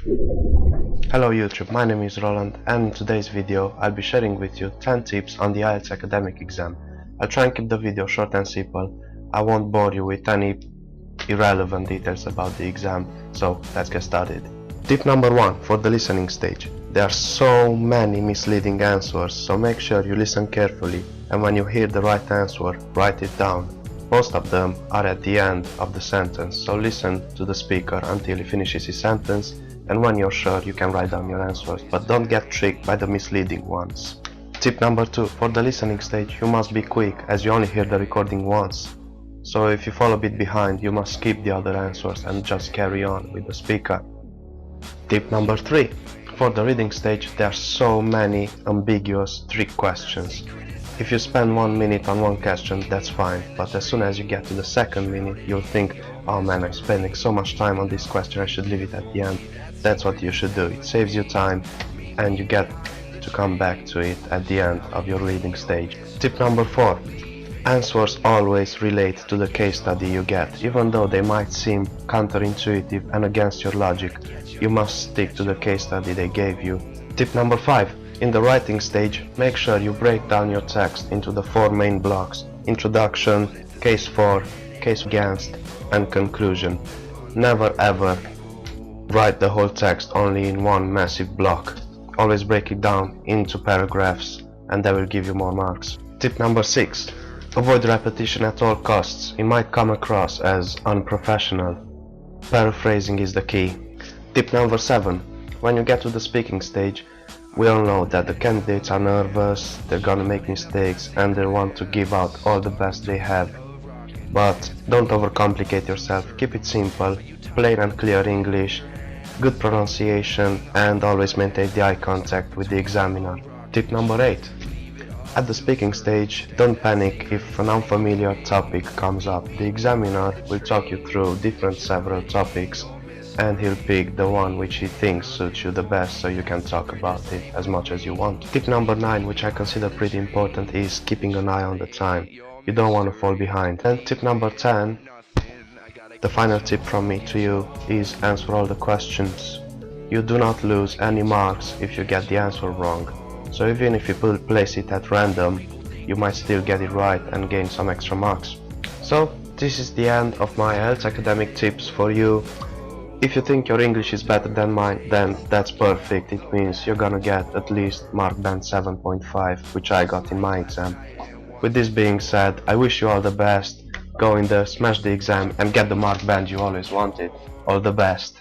Hello YouTube, my name is Roland, and in today's video I'll be sharing with you 10 tips on the IELTS academic exam. I'll try and keep the video short and simple. I won't bore you with any irrelevant details about the exam, so let's get started. Tip number 1 for the listening stage. There are so many misleading answers, so make sure you listen carefully, and when you hear the right answer, write it down. Most of them are at the end of the sentence, so listen to the speaker until he finishes his sentence, and when you're sure you can write down your answers, but don't get tricked by the misleading ones. Tip number 2, for the listening stage you must be quick, as you only hear the recording once. So if you fall a bit behind, you must skip the other answers and just carry on with the speaker. Tip number 3, for the reading stage there are so many ambiguous trick questions. If you spend 1 minute on one question, that's fine, but as soon as you get to the second minute, you'll think, oh man, I'm spending so much time on this question, I should leave it at the end. That's what you should do. It saves you time and you get to come back to it at the end of your reading stage. Tip number 4. Answers always relate to the case study you get. Even though they might seem counterintuitive and against your logic, you must stick to the case study they gave you. Tip number 5. In the writing stage, make sure you break down your text into the 4 main blocks: introduction, case for, case against, and conclusion. Never ever write the whole text only in one massive block. Always break it down into paragraphs, and that will give you more marks. Tip number 6. Avoid repetition at all costs. It might come across as unprofessional. Paraphrasing is the key. Tip number 7. When you get to the speaking stage, we all know that the candidates are nervous, they're gonna make mistakes, and they want to give out all the best they have. But don't overcomplicate yourself, keep it simple, plain and clear English, good pronunciation, and always maintain the eye contact with the examiner. Tip number 8. At the speaking stage, don't panic if an unfamiliar topic comes up. The examiner will talk you through several topics, and he'll pick the one which he thinks suits you the best, so you can talk about it as much as you want. Tip number 9, which I consider pretty important, is keeping an eye on the time. You don't want to fall behind. And tip number 10, the final tip from me to you, is answer all the questions. You do not lose any marks if you get the answer wrong. So even if you place it at random, you might still get it right and gain some extra marks. So this is the end of my IELTS academic tips for you. If you think your English is better than mine, then that's perfect. It means you're gonna get at least mark band 7.5, which I got in my exam. With this being said, I wish you all the best. Go in there, smash the exam, and get the mark band you always wanted. All the best.